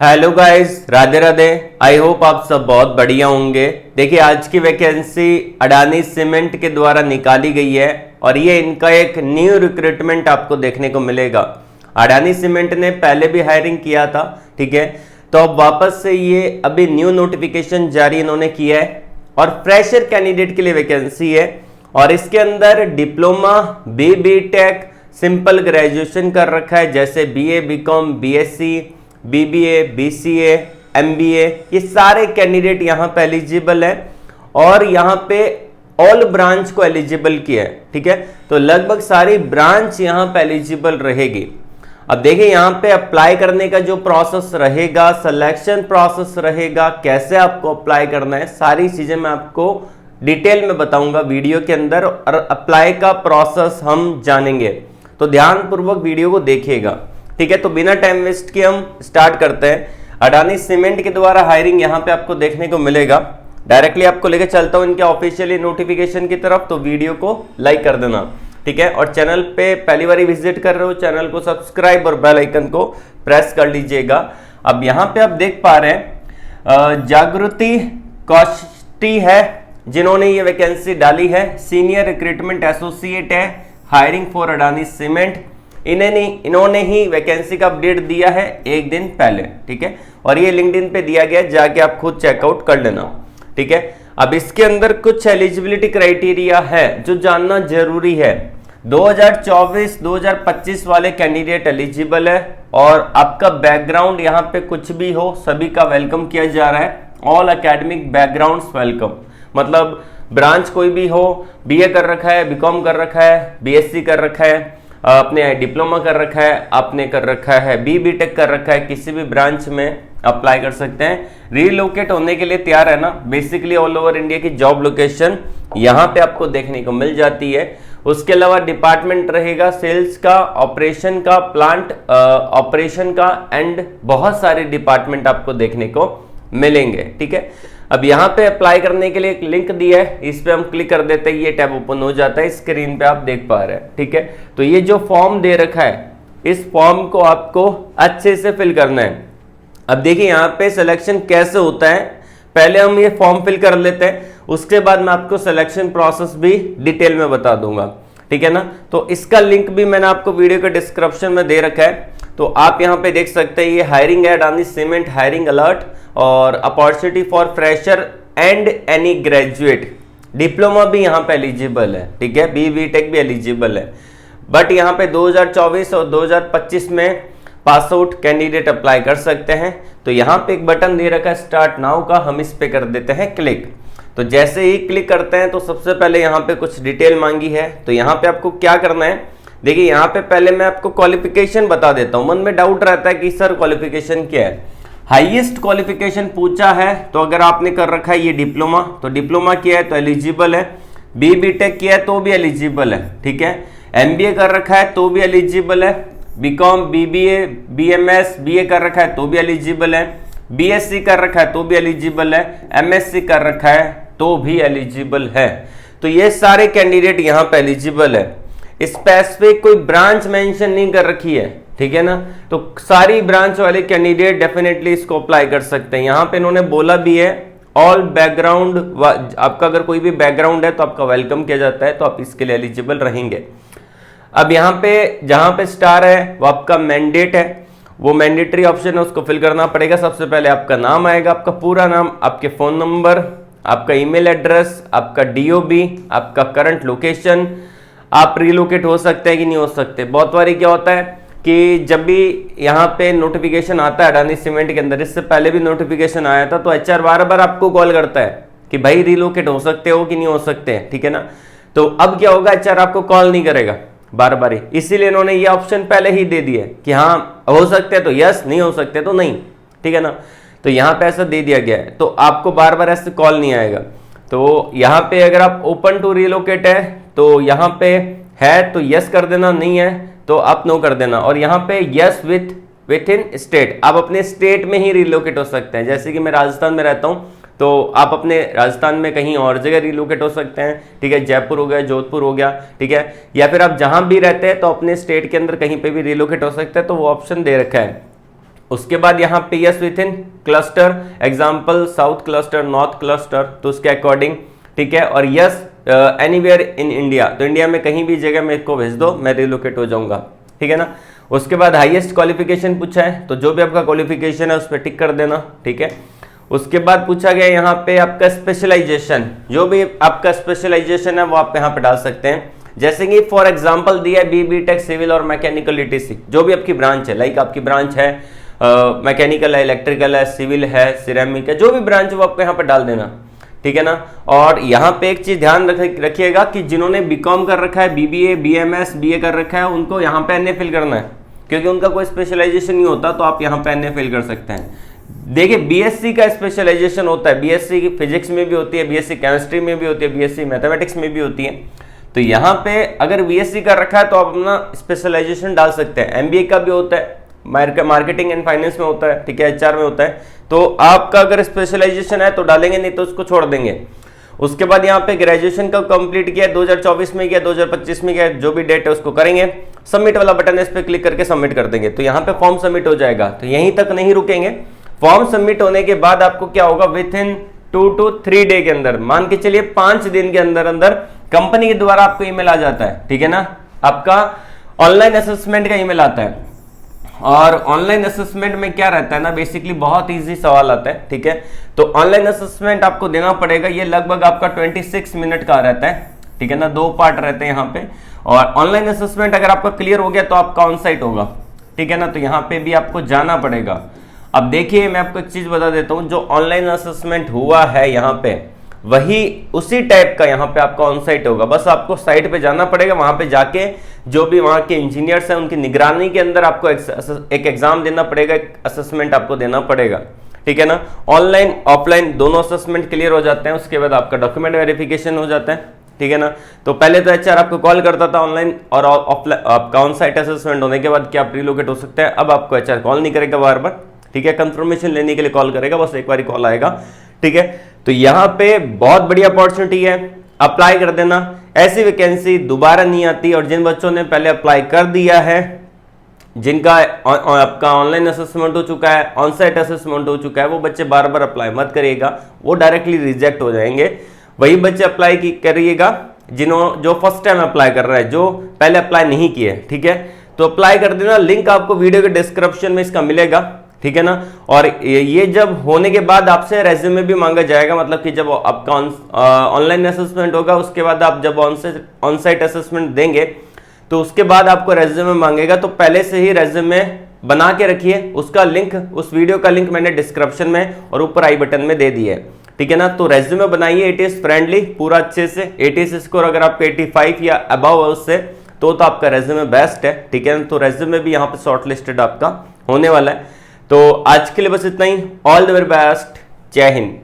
Hello guys, Radhe Radhe. I hope आप सब बहुत बढ़िया होंगे। देखिए, आज की वैकेंसी अडानी सीमेंट के द्वारा निकाली गई है और ये इनका एक न्यू रिक्रूटमेंट आपको देखने को मिलेगा। अडानी सीमेंट ने पहले भी हायरिंग किया था, ठीक है, तो अब वापस से ये अभी न्यू नोटिफिकेशन जारी इन्होंने किया है और फ्रेशर कैंडिडेट के लिए वैकेंसी है और इसके अंदर diploma, B tech, simple graduation कर रखा है, जैसे BA, BCom, BSc, BBA, BCA, MBA, ये सारे कैंडिडेट यहाँ पे एलिजिबल है और यहाँ पे ऑल ब्रांच को एलिजिबल किया है, ठीक है। तो लगभग सारी ब्रांच यहाँ पे एलिजिबल रहेगी। अब देखिए, यहाँ पे अप्लाई करने का जो प्रोसेस रहेगा, सिलेक्शन प्रोसेस रहेगा, कैसे आपको अप्लाई करना है, सारी चीजें मैं आपको डिटेल में बताऊंगा वीडियो के अंदर और अप्लाई का प्रोसेस हम जानेंगे, तो ध्यानपूर्वक वीडियो को देखिएगा, ठीक है। तो बिना टाइम वेस्ट किए हम स्टार्ट करते हैं। अडानी सीमेंट के द्वारा हायरिंग यहाँ पे आपको देखने को मिलेगा। डायरेक्टली आपको लेके चलता हूँ इनके ऑफिशियली नोटिफिकेशन की तरफ, तो वीडियो को लाइक कर देना, ठीक है। और चैनल पे पहली बार विजिट कर रहे हो, चैनल को सब्सक्राइब और बेल आइकन को प्रेस कर लीजिएगा। अब यहाँ पे आप देख पा रहे हैं जागृति कौष्टी है जिन्होंने ये वैकेंसी डाली है, सीनियर रिक्रूटमेंट एसोसिएट है, हायरिंग फॉर अडानी सीमेंट। इन्होंने ही वैकेंसी का अपडेट दिया है एक दिन पहले, ठीक है, और ये लिंक्डइन पे दिया गया, जाके आप खुद चेकआउट कर लेना, ठीक है। अब इसके अंदर कुछ एलिजिबिलिटी क्राइटेरिया है जो जानना जरूरी है। 2024-2025 वाले कैंडिडेट एलिजिबल है और आपका बैकग्राउंड यहाँ पे कुछ भी हो, सभी का वेलकम किया जा रहा है। ऑल एकेडमिक बैकग्राउंड्स वेलकम, मतलब ब्रांच कोई भी हो, बीए कर रखा है, बीकॉम कर रखा है, बीएससी कर रखा है, आपने डिप्लोमा कर रखा है, आपने कर रखा है बी टेक कर रखा है, किसी भी ब्रांच में अप्लाई कर सकते हैं। रीलोकेट होने के लिए तैयार है ना। बेसिकली ऑल ओवर इंडिया की जॉब लोकेशन यहाँ पे आपको देखने को मिल जाती है। उसके अलावा डिपार्टमेंट रहेगा सेल्स का, ऑपरेशन का, प्लांट ऑपरेशन का एंड बहुत सारे डिपार्टमेंट आपको देखने को मिलेंगे, ठीक है। अब यहाँ पे अप्लाई करने के लिए एक लिंक दिया है, इस पे हम क्लिक कर देते हैं, ये टैब ओपन हो जाता है, स्क्रीन पे आप देख पा रहे हैं, ठीक है। तो ये जो फॉर्म दे रखा है, इस फॉर्म को आपको अच्छे से फिल करना है। अब देखिए यहाँ पे सिलेक्शन कैसे होता है, पहले हम ये फॉर्म फिल कर लेते हैं, उसके बाद मैं आपको सिलेक्शन प्रोसेस भी डिटेल में बता दूंगा, ठीक है ना। तो इसका लिंक भी मैंने आपको वीडियो के डिस्क्रिप्शन में दे रखा है, तो आप यहाँ पे देख सकते हैं। ये हायरिंग है अडानी सीमेंट हायरिंग अलर्ट और opportunity for fresher and any graduate. Diploma भी यहाँ पे एलिजिबल है, ठीक है, बी टेक भी एलिजिबल है, बट यहाँ पे 2024 और 2025 में पास आउट कैंडिडेट अप्लाई कर सकते हैं। तो यहाँ पे एक बटन दे रखा है स्टार्ट नाउ का, हम इस पे कर देते हैं क्लिक। तो जैसे ही क्लिक करते हैं तो सबसे पहले यहाँ पे कुछ डिटेल मांगी है, तो यहाँ पे आपको क्या करना है, देखिए यहाँ पे पहले मैं आपको क्वालिफिकेशन बता देता हूँ। मन में डाउट रहता है कि सर क्वालिफिकेशन क्या है। हाईएस्ट क्वालिफिकेशन पूछा है, तो अगर आपने कर रखा है ये डिप्लोमा, तो डिप्लोमा किया है तो एलिजिबल है। बी टेक किया है तो भी एलिजिबल है, ठीक है। एमबीए कर रखा है तो भी एलिजिबल है। बीकॉम, बीबीए, बीएमएस, बीए कर रखा है तो भी एलिजिबल है। बीएससी कर रखा है तो भी एलिजिबल है। एमएससी कर रखा है तो भी एलिजिबल है। तो ये सारे कैंडिडेट यहाँ पे एलिजिबल है। स्पेसिफिक कोई ब्रांच मेंशन नहीं कर रखी है, ठीक है ना। तो सारी ब्रांच वाले कैंडिडेट डेफिनेटली इसको अप्लाई कर सकते हैं। यहाँ पे इन्होंने बोला भी है ऑल बैकग्राउंड, आपका अगर कोई भी बैकग्राउंड है तो आपका वेलकम किया जाता है, तो आप इसके लिए एलिजिबल रहेंगे। अब यहाँ पे जहां पे स्टार है वो आपका मैंडेट है, वो मैंडेटरी ऑप्शन है, उसको फिल करना पड़ेगा। सबसे पहले आपका नाम आएगा, आपका पूरा नाम, आपके फोन नंबर, आपका ईमेल एड्रेस, आपका डीओबी, आपका करंट लोकेशन। आप रिलोकेट हो सकते हैं कि नहीं हो सकते। बहुत बारी क्या होता है कि जब भी यहाँ पे नोटिफिकेशन आता है अडानी सीमेंट के अंदर, इससे पहले भी नोटिफिकेशन आया था, तो एचआर बार बार आपको कॉल करता है कि भाई रिलोकेट हो सकते हो कि नहीं हो सकते हैं, ठीक है ना। तो अब क्या होगा, एचआर आपको कॉल नहीं करेगा बार बार, इसीलिए इन्होंने ये ऑप्शन पहले ही दे दिया कि हाँ हो सकते हैं तो यस, नहीं हो सकते तो नहीं, ठीक है ना। तो यहाँ पे ऐसा दे दिया गया है, तो आपको बार बार ऐसे कॉल नहीं आएगा। तो यहाँ पे अगर आप ओपन टू रिलोकेट है तो यहाँ पे है तो यस कर देना, नहीं है तो आप नो कर देना। और यहाँ पे यस विथ इन स्टेट, आप अपने स्टेट में ही रिलोकेट हो सकते हैं। जैसे कि मैं राजस्थान में रहता हूँ, तो आप अपने राजस्थान में कहीं और जगह रिलोकेट हो सकते हैं, ठीक है। जयपुर हो गया, जोधपुर हो गया, ठीक है। या फिर आप जहां भी रहते हैं तो अपने स्टेट के अंदर कहीं पे भी रिलोकेट हो सकते हैं, तो वो ऑप्शन दे रखा है। उसके बाद यहाँ पे yes with in cluster, example south cluster, north cluster, तो उसके अकॉर्डिंग, ठीक है। और यस एनीवेयर इन इंडिया, तो इंडिया में कहीं भी जगह मेरे को भेज दो, मैं रिलोकेट हो जाऊंगा, ठीक है ना। उसके बाद हाईएस्ट क्वालिफिकेशन पूछा है, तो जो भी आपका क्वालिफिकेशन है उस पर टिक कर देना, ठीक है। उसके बाद पूछा गया यहाँ पे आपका स्पेशलाइजेशन, जो भी आपका स्पेशलाइजेशन है वो आप यहाँ पे डाल सकते हैं। जैसे कि फॉर एग्जांपल दिया है बी टेक सिविल और मैकेनिकल ईटीसी, जो भी आपकी ब्रांच है, लाइक आपकी ब्रांच है मैकेनिकल है, इलेक्ट्रिकल है, सिविल है, सिरेमिक है, जो भी ब्रांच है वो आपको यहाँ पे डाल देना, ठीक है ना। और यहाँ पे एक चीज ध्यान रखिएगा कि जिन्होंने बीकॉम कर रखा है, बीबीए, बीएमएस, बीए कर रखा है, उनको यहाँ पे एनए फिल करना है, क्योंकि उनका कोई स्पेशलाइजेशन नहीं होता, तो आप यहाँ पे एनए फिल कर सकते हैं। देखिए बीएससी का स्पेशलाइजेशन होता है, बीएससी की फिजिक्स में भी होती है, बीएससी केमिस्ट्री में भी होती है, बीएससी मैथमेटिक्स में भी होती है। तो यहाँ पे अगर बीएससी कर रखा है तो आप अपना स्पेशलाइजेशन डाल सकते हैं। एमबीए का भी होता है, मार्केटिंग एंड फाइनेंस में होता है, ठीक है, एचआर में होता है। तो आपका अगर स्पेशलाइजेशन है तो डालेंगे, नहीं तो उसको छोड़ देंगे। उसके बाद यहाँ पे ग्रेजुएशन का कंप्लीट किया, 2024 में किया, 2025 में किया, जो भी डेट है उसको करेंगे, सबमिट वाला बटन है, इस पर क्लिक करके सबमिट कर देंगे, तो यहाँ पे फॉर्म सबमिट हो जाएगा। तो यहीं तक नहीं रुकेंगे, फॉर्म सबमिट होने के बाद आपको क्या होगा, विद इन 2 to 3 डे के अंदर, मान के चलिए 5 दिन के अंदर अंदर कंपनी के द्वारा आपको ईमेल आ जाता है, ठीक है ना। आपका ऑनलाइन असेसमेंट का ईमेल आता है, और ऑनलाइन असेसमेंट में क्या रहता है ना, बेसिकली बहुत इजी सवाल आता है, ठीक है। तो ऑनलाइन असेसमेंट आपको देना पड़ेगा, ये लगभग आपका 26 मिनट का रहता है, ठीक है ना, 2 पार्ट रहते हैं यहाँ पे। और ऑनलाइन असेसमेंट अगर आपका क्लियर हो गया तो आपका ऑन साइट होगा, ठीक है ना, तो यहाँ पे भी आपको जाना पड़ेगा। अब देखिए मैं आपको एक चीज बता देता हूँ, जो ऑनलाइन असेसमेंट हुआ है यहाँ पे, वही उसी टाइप का यहाँ पे आपका ऑन साइट होगा। बस आपको साइट पे जाना पड़ेगा, वहां पे जाके जो भी वहां के इंजीनियर्स हैं उनकी निगरानी के अंदर आपको एक एग्जाम देना पड़ेगा, एक असेसमेंट आपको देना पड़ेगा, ठीक है ना। ऑनलाइन ऑफलाइन दोनों असेसमेंट क्लियर हो जाते हैं, उसके बाद आपका डॉक्यूमेंट वेरिफिकेशन हो जाता है, ठीक है ना। तो पहले तो एचआर आपको कॉल करता था ऑनलाइन और ऑफलाइन, आपका ऑन साइट असेसमेंट होने के बाद क्या आप रिलोकेट हो सकते हैं। अब आपको एचआर कॉल नहीं करेगा बार बार, ठीक है, कंफर्मेशन लेने के लिए कॉल करेगा, बस एक बार कॉल आएगा, ठीक है। तो यहाँ पे बहुत बड़ी अपॉर्चुनिटी है, अप्लाई कर देना। ऐसी वैकेंसी दोबारा नहीं आती, और जिन बच्चों ने पहले अप्लाई कर दिया है, जिनका आपका ऑनलाइन असेसमेंट हो चुका है, ऑन साइट असेसमेंट हो चुका है, वो बच्चे बार बार अप्लाई मत करिएगा, वो डायरेक्टली रिजेक्ट हो जाएंगे। वही बच्चे अप्लाई करिएगा जो फर्स्ट टाइम अप्लाई कर रहा है, जो पहले अप्लाई नहीं किए, ठीक है। तो अप्लाई कर देना, लिंक आपको वीडियो के डिस्क्रिप्शन में इसका मिलेगा, ठीक है ना। और ये जब होने के बाद आपसे रेज्यूमे भी मांगा जाएगा, मतलब कि जब आपका ऑनलाइन असेसमेंट होगा उसके बाद आप जब ऑन साइट असेसमेंट देंगे तो उसके बाद आपको रेज्यूमे मांगेगा, तो पहले से ही रेज्यूमे बना के रखिए। उसका लिंक, उस वीडियो का लिंक मैंने डिस्क्रिप्शन में और ऊपर आई बटन में दे दिया है, ठीक है ना। तो रेज्यूमे बनाइए, इट इज फ्रेंडली, पूरा अच्छे से। 80 स्कोर अगर आपका 85 या अबव है उससे, तो आपका रेज्यूमे बेस्ट है, ठीक है। तो रेज्यूमे भी यहाँ पे शॉर्ट लिस्टेड आपका होने वाला है। तो आज के लिए बस इतना ही। ऑल द वेरी बेस्ट, जय हिंद।